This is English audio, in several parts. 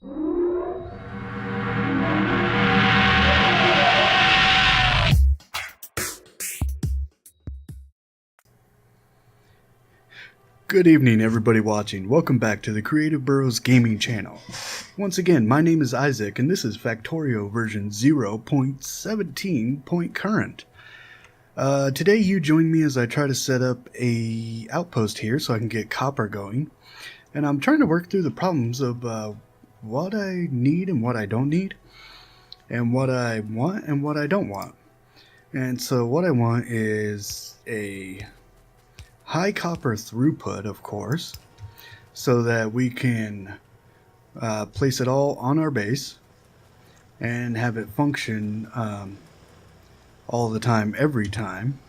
Good evening, everybody watching. Welcome back to the Creative Burrows Gaming channel. Once again, my name is Isaac, and this is Factorio version 0.17.current. Today you join me as I try to set up a outpost here so I can get copper going. And I'm trying to work through the problems of what I need and what I don't need, and what I want and what I don't want. And so what I want is a high copper throughput, of course, so that we can place it all on our base and have it function all the time, every time.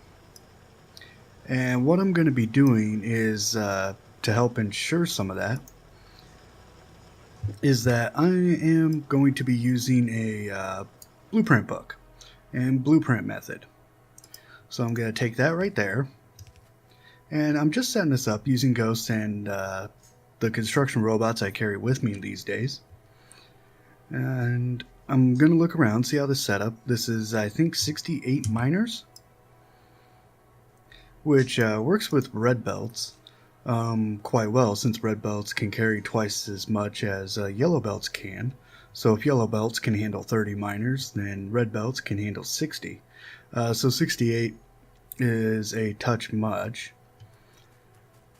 And what I'm going to be doing is, to help ensure some of that, is that I am going to be using a blueprint book and blueprint method. So I'm going to take that right there. And I'm just setting this up using ghosts and the construction robots I carry with me these days. And I'm going to look around, see how this is set up. This is, I think, 68 miners, which works with red belts quite well, since red belts can carry twice as much as yellow belts can. So if yellow belts can handle 30 miners, then red belts can handle 60. So 68 is a touch much.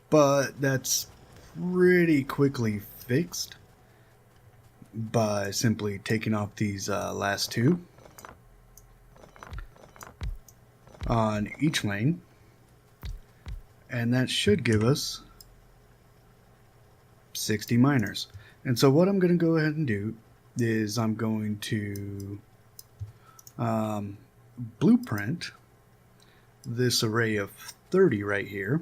But that's pretty quickly fixed by simply taking off these last two on each lane, and that should give us 60 miners. And so what I'm going to go ahead and do is I'm going to blueprint this array of 30 right here.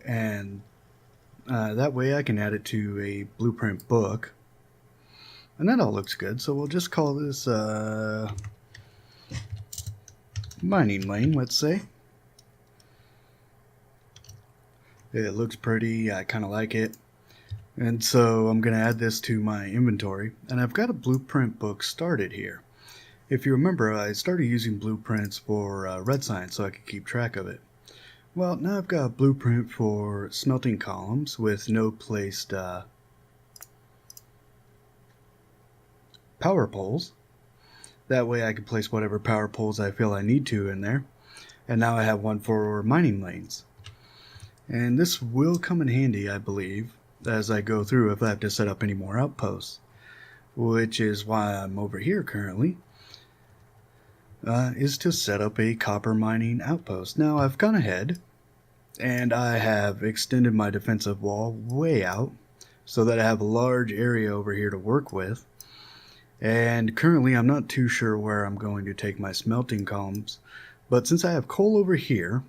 And that way I can add it to a blueprint book, and that all looks good. So we'll just call this mining lane, let's say. It looks pretty, I kind of like it. And so I'm going to add this to my inventory, and I've got a blueprint book started here. If you remember, I started using blueprints for red science so I could keep track of it. Well, now I've got a blueprint for smelting columns with no placed power poles. That way I can place whatever power poles I feel I need to in there. And now I have one for mining lanes. And this will come in handy, I believe, as I go through if I have to set up any more outposts. Which is why I'm over here currently. Is to set up a copper mining outpost. Now I've gone ahead and I have extended my defensive wall way out so that I have a large area over here to work with. And currently I'm not too sure where I'm going to take my smelting columns, but since I have coal over here,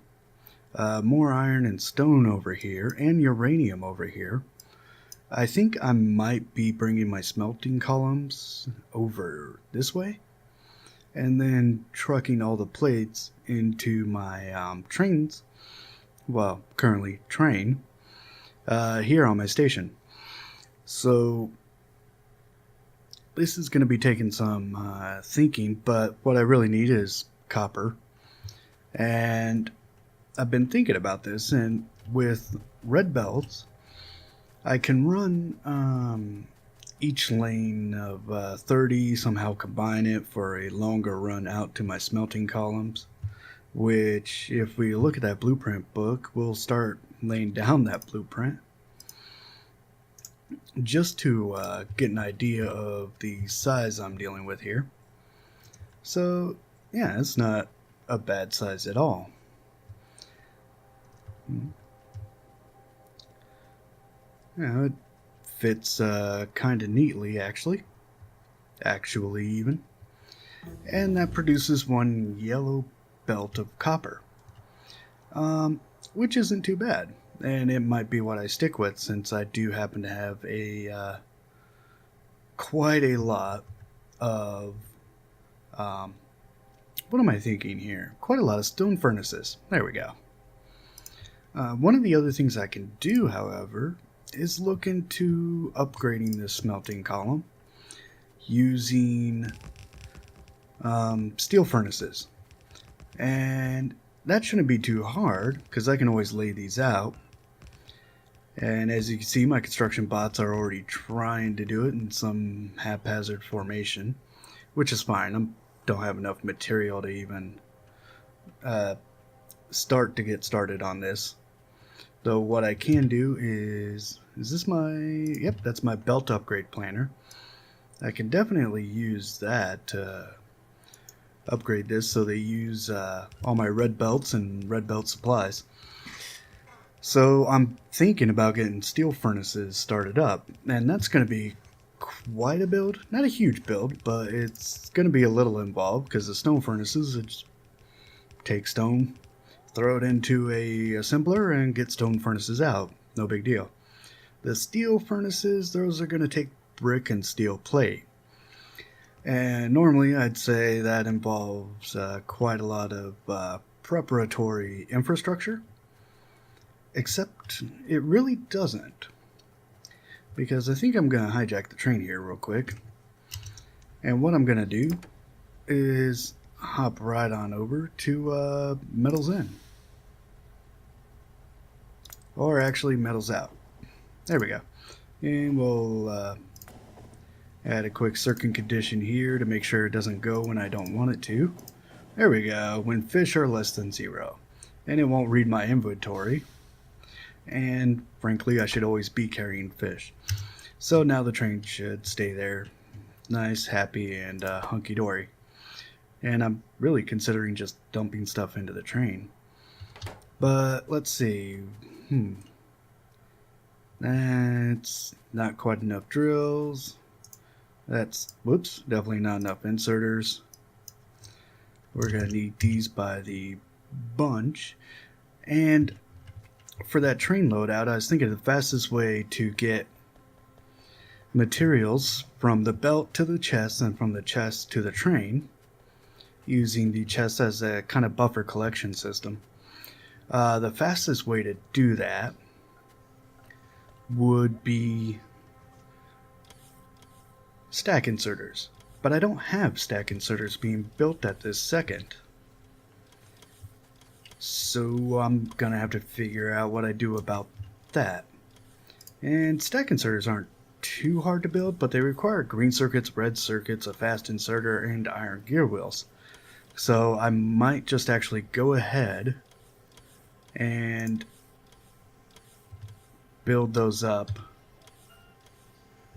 more iron and stone over here, and uranium over here, I think I might be bringing my smelting columns over this way, and then trucking all the plates into my trains, well, currently train, here on my station. So this is going to be taking some thinking, but what I really need is copper. And I've been thinking about this, and with red belts, I can run each lane of 30, somehow combine it for a longer run out to my smelting columns, which, if we look at that blueprint book, we'll start laying down that blueprint just to get an idea of the size I'm dealing with here. So yeah, it's not a bad size at all. Yeah, it fits kind of neatly, actually even, and that produces one yellow belt of copper, which isn't too bad, and it might be what I stick with, since I do happen to have a quite a lot of what am I thinking here? Quite a lot of stone furnaces. There we go. One of the other things I can do, however, is looking to upgrading this smelting column using steel furnaces. And that shouldn't be too hard because I can always lay these out. And as you can see, my construction bots are already trying to do it in some haphazard formation, which is fine. I don't have enough material to even get started on this. Though what I can do is this my, yep, that's my belt upgrade planner. I can definitely use that to upgrade this so they use all my red belts and red belt supplies. So I'm thinking about getting steel furnaces started up, and that's going to be quite a build. Not a huge build, but it's going to be a little involved because the stone furnaces, just take stone, throw it into a assembler, and get stone furnaces out. No big deal. The steel furnaces, those are going to take brick and steel plate. And normally I'd say that involves quite a lot of preparatory infrastructure. Except it really doesn't. Because I think I'm going to hijack the train here real quick. And what I'm going to do is hop right on over to Metals In. Or actually Metals Out. There we go. And we'll add a quick circuit condition here to make sure it doesn't go when I don't want it to. There we go. When fish are less than 0. And it won't read my inventory. And frankly, I should always be carrying fish. So now the train should stay there, nice, happy, and hunky-dory. And I'm really considering just dumping stuff into the train. But let's see. That's not quite enough drills. That's, whoops, definitely not enough inserters. We're going to need these by the bunch. And for that train loadout, I was thinking the fastest way to get materials from the belt to the chest and from the chest to the train, using the chest as a kind of buffer collection system. The fastest way to do that would be stack inserters. But I don't have stack inserters being built at this second. So I'm gonna have to figure out what I do about that. And stack inserters aren't too hard to build, but they require green circuits, red circuits, a fast inserter, and iron gear wheels. So I might just actually go ahead and build those up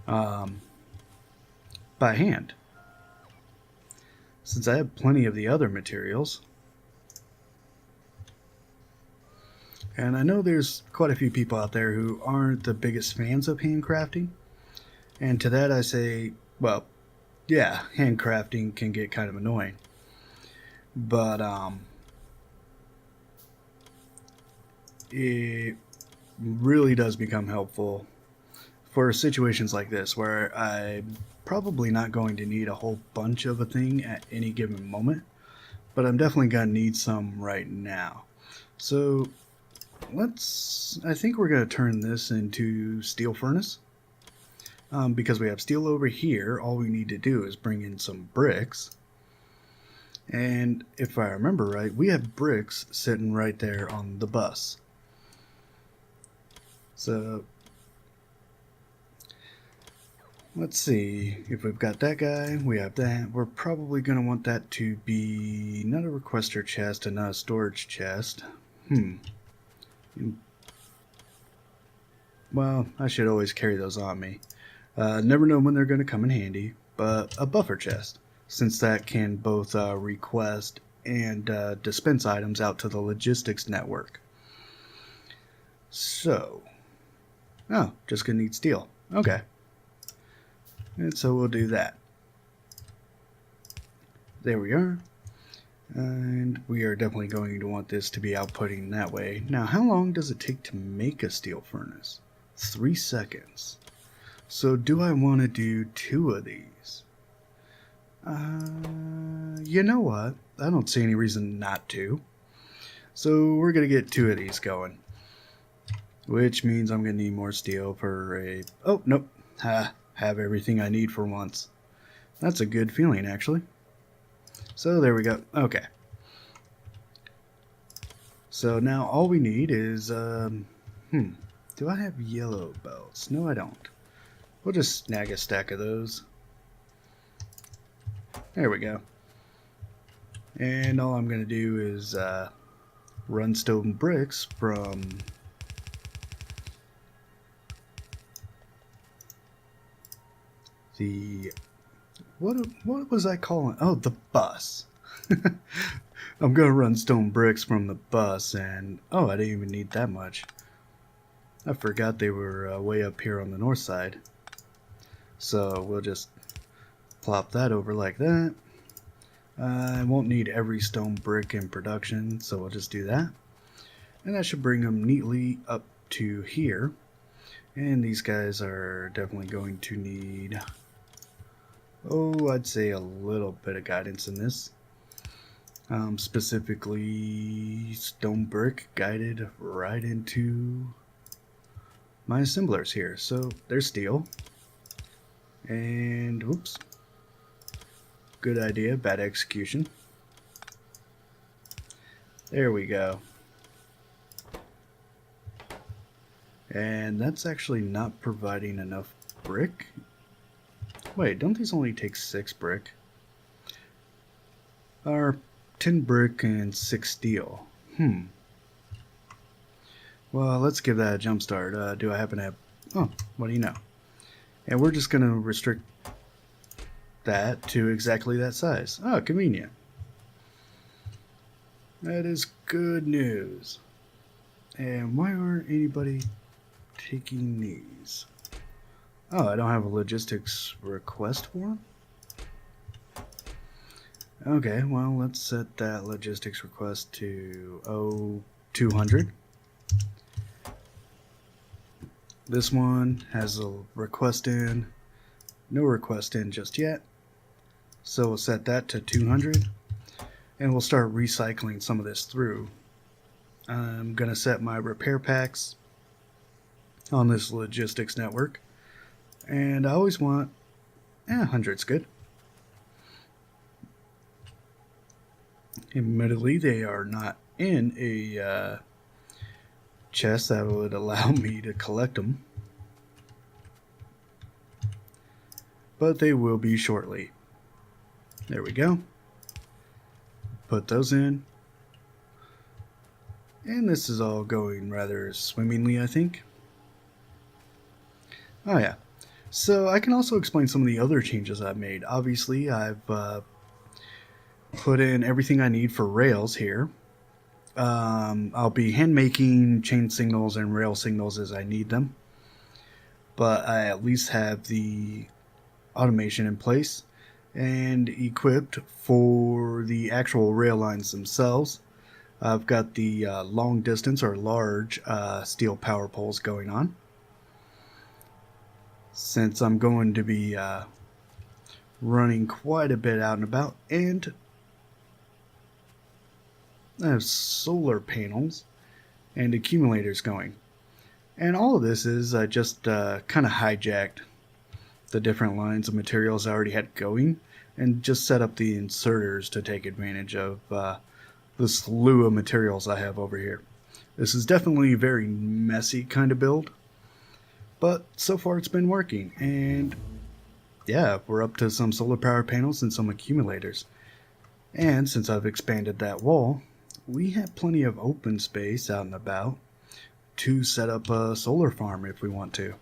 by hand, since I have plenty of the other materials. And I know there's quite a few people out there who aren't the biggest fans of handcrafting. And to that I say, well, yeah, handcrafting can get kind of annoying. But it really does become helpful for situations like this where I'm probably not going to need a whole bunch of a thing at any given moment. But I'm definitely going to need some right now. So I think we're going to turn this into steel furnace. Because we have steel over here, all we need to do is bring in some bricks. And if I remember right, we have bricks sitting right there on the bus. So let's see, if we've got that guy, we have that. We're probably going to want that to be not a requester chest and not a storage chest. Well, I should always carry those on me. Never know when they're going to come in handy, but a buffer chest, since that can both request and dispense items out to the logistics network. So, just going to need steel. Okay. And so we'll do that. There we are. And we are definitely going to want this to be outputting that way. Now, how long does it take to make a steel furnace? 3 seconds. So do I want to do 2 of these? You know what? I don't see any reason not to. So we're going to get 2 of these going. which means I'm going to need more steel for a... Oh, nope. Have everything I need for once. That's a good feeling, actually. So there we go. Okay. So now all we need is... Do I have yellow belts? No, I don't. We'll just snag a stack of those. There we go. And all I'm going to do is run stone bricks from the... What was I calling? Oh, the bus. I'm going to run stone bricks from the bus, and... Oh, I didn't even need that much. I forgot they were way up here on the north side. So we'll just plop that over like that. I won't need every stone brick in production, so we'll just do that. And that should bring them neatly up to here. And these guys are definitely going to need, oh, I'd say a little bit of guidance in this. Specifically stone brick guided right into my assemblers here. So there's steel. And whoops. Good idea, bad execution. There we go. And that's actually not providing enough brick. Wait, don't these only take 6 brick? Or 10 brick and 6 steel. Well, let's give that a jump start. Do I happen to have... Oh, what do you know? And we're just going to restrict that to exactly that size. Oh, convenient. That is good news. And why aren't anybody taking these? Oh, I don't have a logistics request form? Okay, well, let's set that logistics request to 200. This one has a request in. No request in just yet. So we'll set that to 200. And we'll start recycling some of this through. I'm going to set my repair packs on this logistics network. And I always want... 100's good. Admittedly, they are not in a chest that would allow me to collect them. But they will be shortly. There we go. Put those in. And this is all going rather swimmingly, I think. Oh yeah. So I can also explain some of the other changes I've made. Obviously, I've put in everything I need for rails here. I'll be hand making chain signals and rail signals as I need them. But I at least have the automation in place and equipped for the actual rail lines themselves. I've got the long distance or large steel power poles going on. Since I'm going to be running quite a bit out and about, and I have solar panels and accumulators going. And all of this is I just kind of hijacked the different lines of materials I already had going and just set up the inserters to take advantage of the slew of materials I have over here. This is definitely a very messy kind of build, but so far it's been working. And yeah, we're up to some solar power panels and some accumulators. And since I've expanded that wall, we have plenty of open space out and about to set up a solar farm if we want to.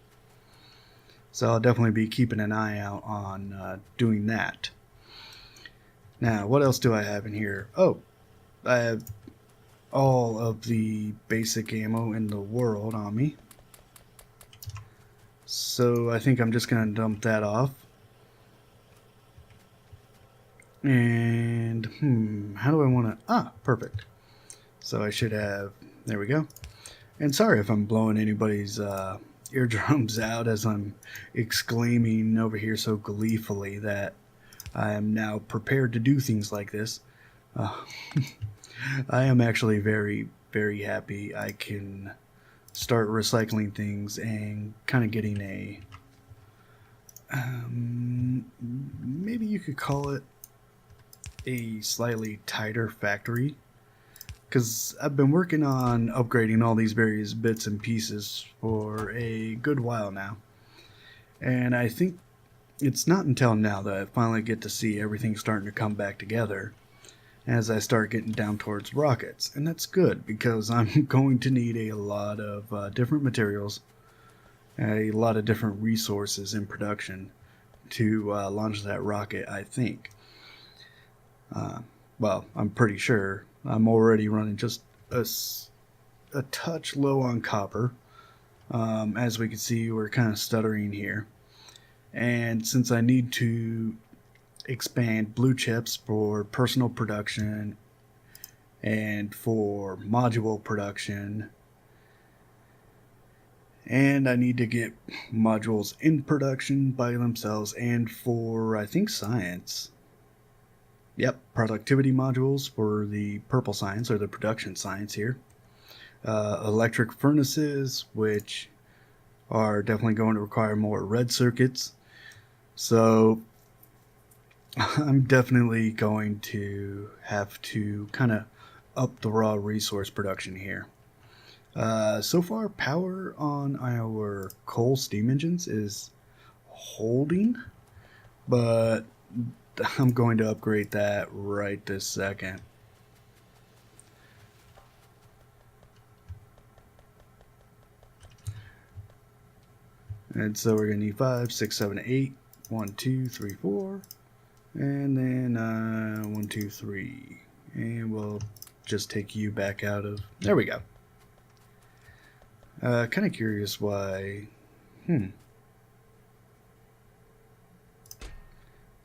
So I'll definitely be keeping an eye out on doing that. Now, what else do I have in here? Oh, I have all of the basic ammo in the world on me. So I think I'm just going to dump that off. And, how do I want to... perfect. So I should have... There we go. And sorry if I'm blowing anybody's eardrums out as I'm exclaiming over here so gleefully that I am now prepared to do things like this. I am actually very, very happy I can start recycling things and kind of getting a maybe you could call it a slightly tighter factory, because I've been working on upgrading all these various bits and pieces for a good while now, and I think it's not until now that I finally get to see everything starting to come back together as I start getting down towards rockets. And that's good, because I'm going to need a lot of different materials, a lot of different resources in production to launch that rocket, I think. Well, I'm pretty sure. I'm already running just a touch low on copper. As we can see, we're kind of stuttering here. And since I need to expand blue chips for personal production and for module production, and I need to get modules in production by themselves, and for, I think, science. Yep, productivity modules for the purple science, or the production science here. Electric furnaces, which are definitely going to require more red circuits. So I'm definitely going to have to kind of up the raw resource production here. So far, power on our coal steam engines is holding, but I'm going to upgrade that right this second. And so we're going to need 5, 6, 7, 8. 1, 2, 3, 4. And then 1, 2, 3. And we'll just take you back out of... There we go. Kind of curious why... Is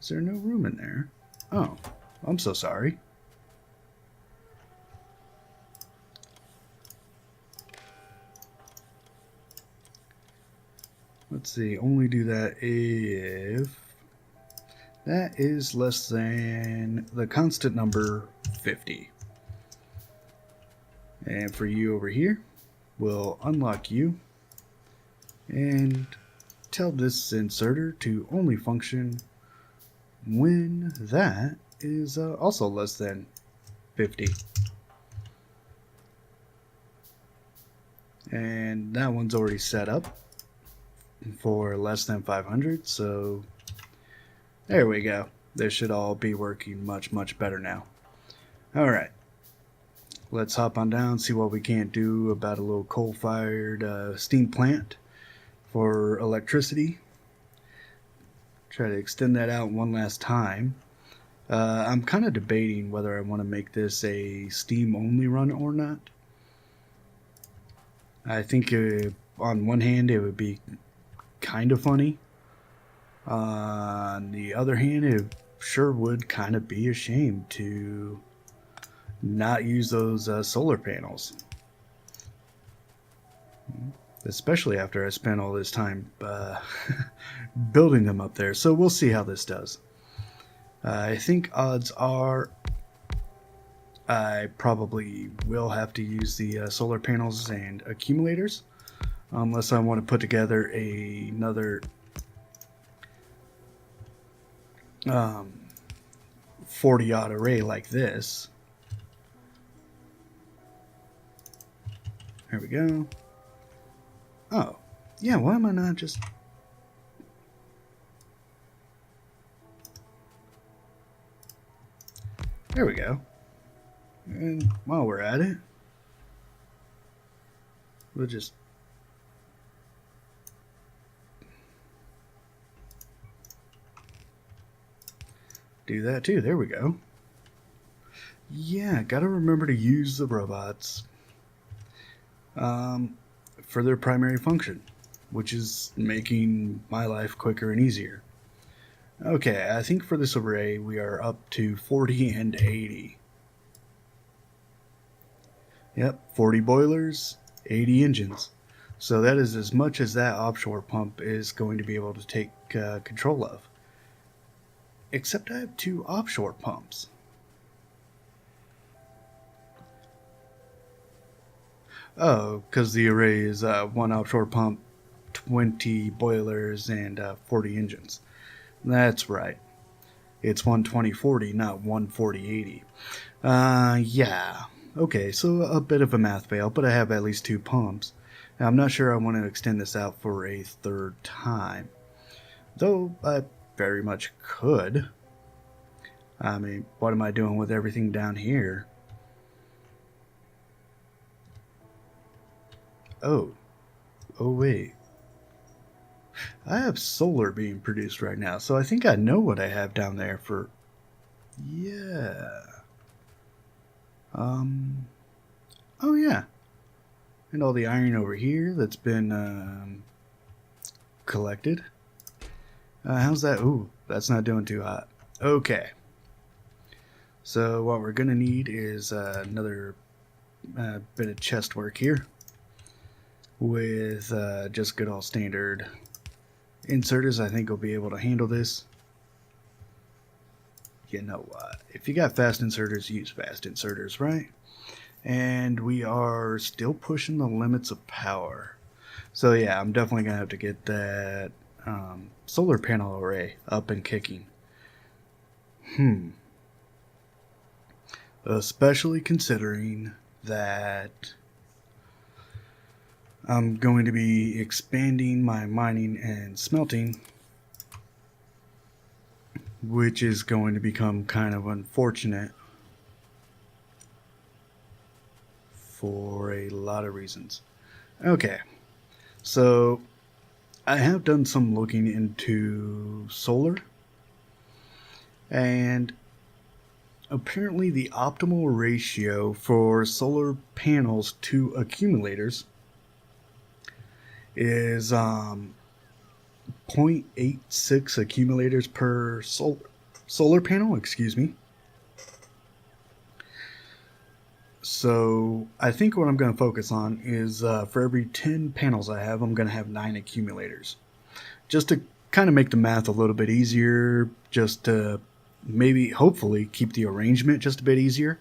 there no room in there? Oh, I'm so sorry. Let's see, only do that if that is less than the constant number 50. And for you over here, we'll unlock you and tell this inserter to only function when that is also less than 50. And that one's already set up for less than 500, so there we go. This should all be working much better now. Alright, let's hop on down, see what we can't do about a little coal-fired steam plant for electricity. Try to extend that out one last time. I'm kind of debating whether I want to make this a steam-only run or not. I think on one hand it would be kind of funny. On the other hand, it sure would kind of be a shame to not use those solar panels. Especially after I spent all this time building them up there. So we'll see how this does. I think odds are I probably will have to use the solar panels and accumulators, unless I want to put together another 40-odd array like this. There we go. Oh, yeah, why am I not just... There we go. And while we're at it, we'll just... do that too. There we go. Yeah, gotta remember to use the robots for their primary function, which is making my life quicker and easier. Okay, I think for this array we are up to 40 and 80. Yep, 40 boilers, 80 engines. So that is as much as that offshore pump is going to be able to take control of. Except I have 2 offshore pumps. Oh, because the array is 1 offshore pump, 20 boilers, and 40 engines. That's right. It's 120/40, not 140/80. Yeah. Okay, so a bit of a math fail, but I have at least 2 pumps. Now, I'm not sure I want to extend this out for a third time. Though I very much could. I mean, what am I doing with everything down here? Oh. Oh, wait. I have solar being produced right now, so I think I know what I have down there for... Yeah. Oh, yeah. And all the iron over here that's been collected. How's that? Ooh, that's not doing too hot. Okay. So what we're going to need is another bit of chest work here with just good old standard inserters. I think we'll be able to handle this. You know what? If you got fast inserters, use fast inserters, right? And we are still pushing the limits of power. So yeah, I'm definitely going to have to get that solar panel array up and kicking. Especially considering that I'm going to be expanding my mining and smelting, which is going to become kind of unfortunate for a lot of reasons. Okay, so I have done some looking into solar, and apparently the optimal ratio for solar panels to accumulators is 0.86 accumulators per solar panel, excuse me. So I think what I'm going to focus on is for every 10 panels I have, I'm going to have 9 accumulators. Just to kind of make the math a little bit easier, just to maybe, hopefully, keep the arrangement just a bit easier.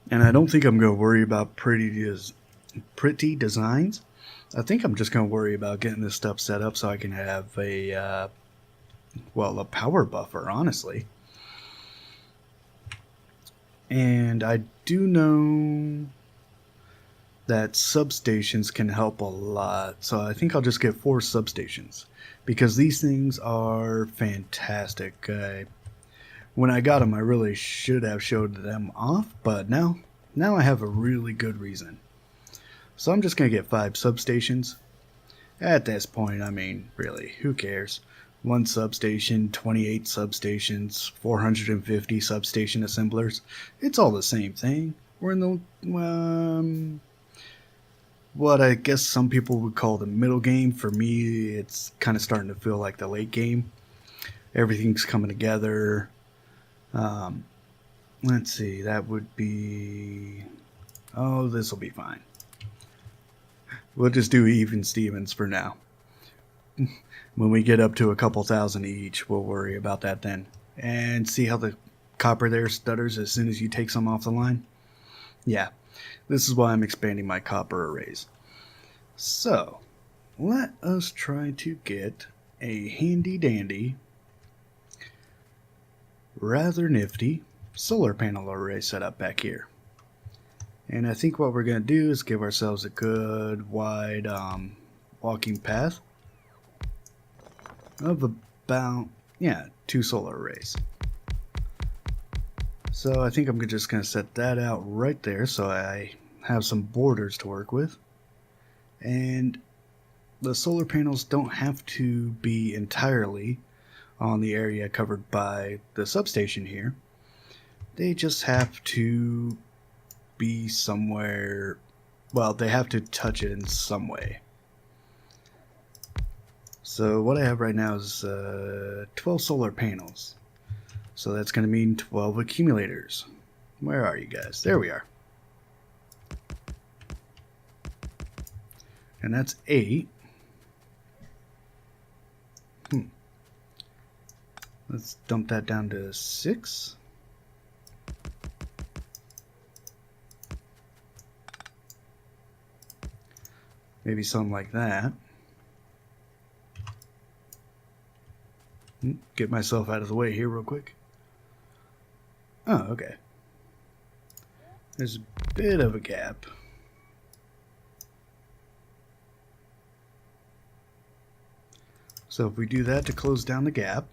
And I don't think I'm going to worry about pretty designs. I think I'm just going to worry about getting this stuff set up so I can have a power buffer, honestly. And I do know that substations can help a lot, so I think I'll just get 4 substations, because these things are fantastic. When I got them, I really should have showed them off, but now I have a really good reason. So I'm just going to get 5 substations. At this point, I mean, really, who cares? 1 substation, 28 substations, 450 substation assemblers. It's all the same thing. We're in the, what I guess some people would call the middle game. For me, it's kind of starting to feel like the late game. Everything's coming together. Let's see, that would be... Oh, this will be fine. We'll just do even Stevens for now. When we get up to a couple thousand each, we'll worry about that then. And see how the copper there stutters as soon as you take some off the line? Yeah, this is why I'm expanding my copper arrays. So, let us try to get a handy-dandy, rather nifty solar panel array set up back here. And I think what we're going to do is give ourselves a good wide walking path of about, 2 solar arrays. So I think I'm just going to set that out right there so I have some borders to work with. And the solar panels don't have to be entirely on the area covered by the substation here. They just have to be somewhere, well, they have to touch it in some way. So what I have right now is 12 solar panels. So that's going to mean 12 accumulators. Where are you guys? There we are. And that's 8. Let's dump that down to 6. Maybe something like that. Get myself out of the way here real quick. Oh, okay. There's a bit of a gap. So if we do that to close down the gap,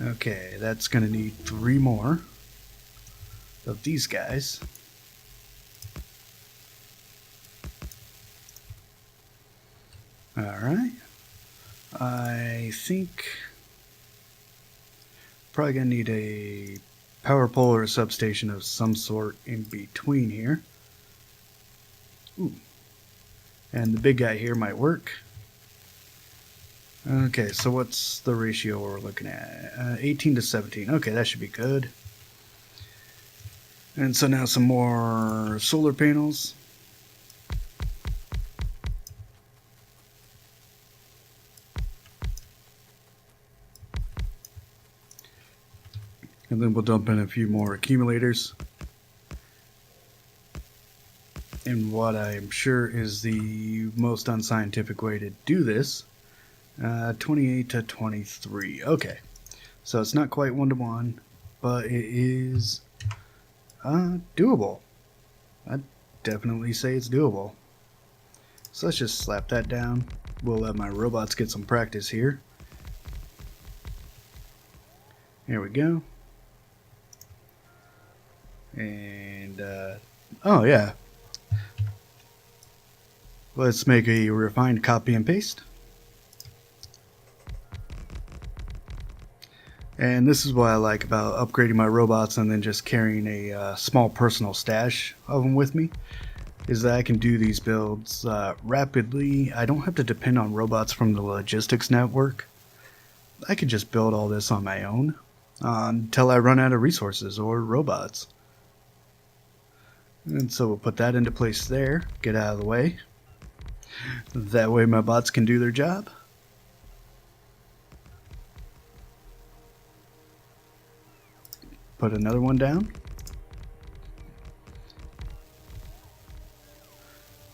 okay, that's going to need 3 more of these guys. Alright. I think probably going to need a power pole or a substation of some sort in between here. Ooh. And the big guy here might work. Okay, so what's the ratio we're looking at? 18 to 17. Okay, that should be good. And so now some more solar panels. And then we'll dump in a few more accumulators. And what I'm sure is the most unscientific way to do this. 28 to 23. Okay. So it's not quite 1-to-1, but it is doable. I'd definitely say it's doable. So let's just slap that down. We'll let my robots get some practice here. Here we go. And, oh yeah. Let's make a refined copy and paste. And this is what I like about upgrading my robots and then just carrying a small personal stash of them with me, is that I can do these builds rapidly. I don't have to depend on robots from the logistics network. I could just build all this on my own until I run out of resources or robots. And so we'll put that into place there, get out of the way. That way my bots can do their job. Put another one down.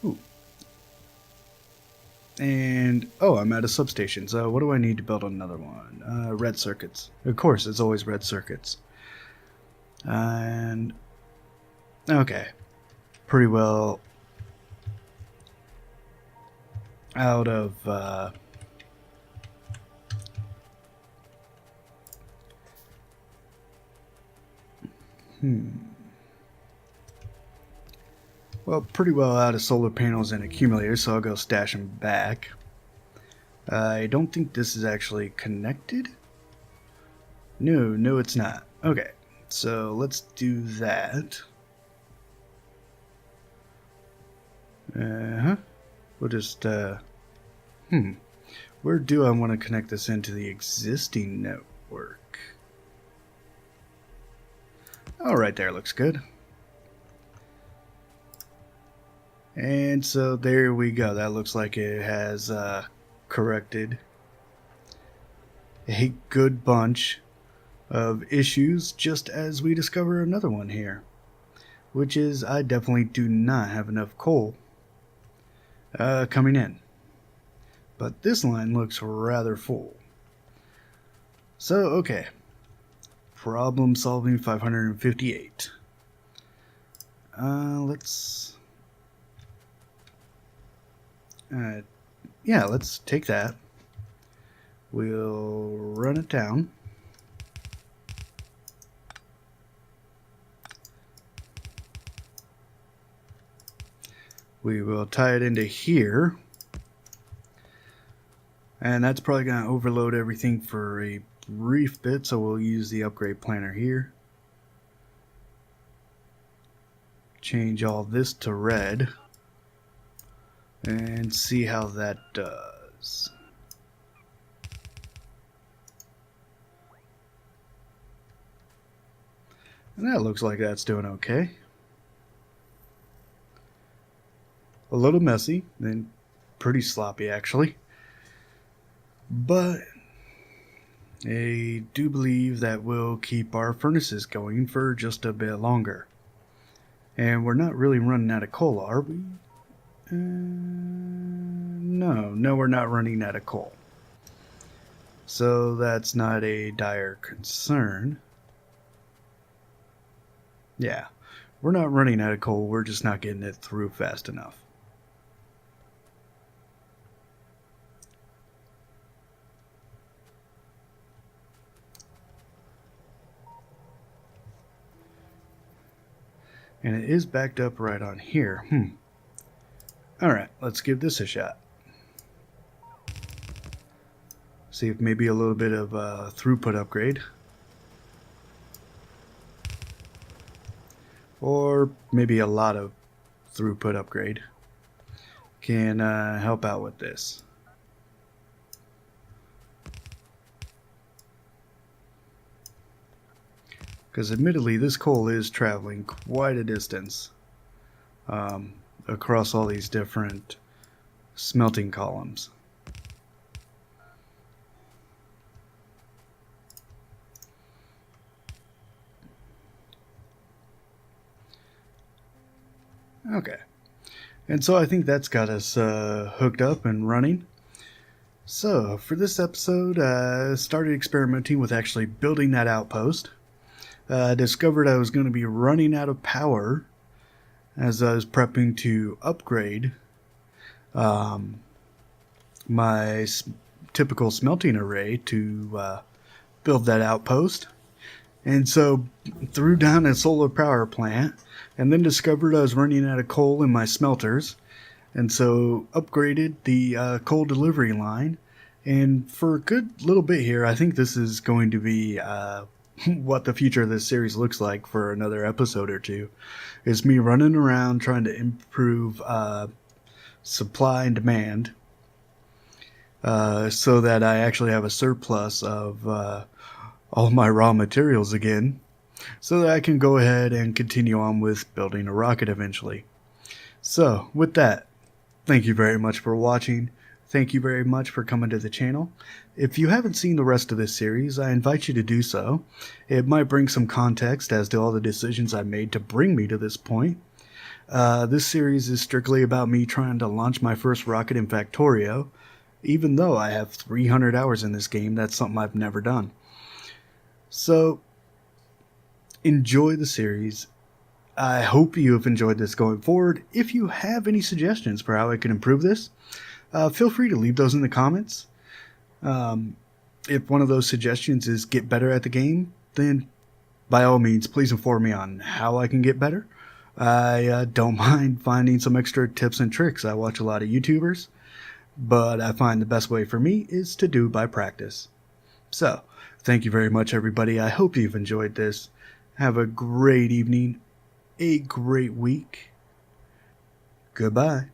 Ooh. And, oh, I'm out of substations. What do I need to build another one? Red circuits. Of course, it's always red circuits. And, okay. Pretty well out of, well, pretty well out of solar panels and accumulators, so I'll go stash them back. I don't think this is actually connected. No, it's not. Okay, so let's do that. We'll just, where do I want to connect this into the existing network? Oh, right there looks good. And so there we go. That looks like it has corrected a good bunch of issues, just as we discover another one here, which is I definitely do not have enough coal coming in. But this line looks rather full. So, okay. Problem solving 558. Let's... yeah, let's take that. We'll run it down. We will tie it into here. And that's probably going to overload everything for a brief bit, so we'll use the upgrade planner here. Change all this to red. And see how that does. And that looks like that's doing okay. A little messy, and pretty sloppy actually. But I do believe that will keep our furnaces going for just a bit longer. And we're not really running out of coal, are we? No, we're not running out of coal. So that's not a dire concern. Yeah, we're not running out of coal, we're just not getting it through fast enough. And it is backed up right on here. Alright, let's give this a shot. See if maybe a little bit of throughput upgrade. Or maybe a lot of throughput upgrade can help out with this. Because admittedly, this coal is traveling quite a distance across all these different smelting columns. Okay, and so I think that's got us hooked up and running. So for this episode, I started experimenting with actually building that outpost. Discovered I was going to be running out of power as I was prepping to upgrade my typical smelting array to build that outpost. And so threw down a solar power plant and then discovered I was running out of coal in my smelters. And so upgraded the coal delivery line. And for a good little bit here, I think this is going to be what the future of this series looks like for another episode or two. Is me running around trying to improve supply and demand so that I actually have a surplus of all my raw materials again, so that I can go ahead and continue on with building a rocket eventually. So with that, thank you very much for watching. Thank you very much for coming to the channel. If you haven't seen the rest of this series, I invite you to do so. It might bring some context as to all the decisions I made to bring me to this point. This series is strictly about me trying to launch my first rocket in Factorio. Even though I have 300 hours in this game, that's something I've never done. So, enjoy the series. I hope you have enjoyed this going forward. If you have any suggestions for how I can improve this, feel free to leave those in the comments. If one of those suggestions is get better at the game, then by all means, please inform me on how I can get better. I don't mind finding some extra tips and tricks. I watch a lot of YouTubers, but I find the best way for me is to do by practice. So, thank you very much, everybody. I hope you've enjoyed this. Have a great evening, a great week. Goodbye.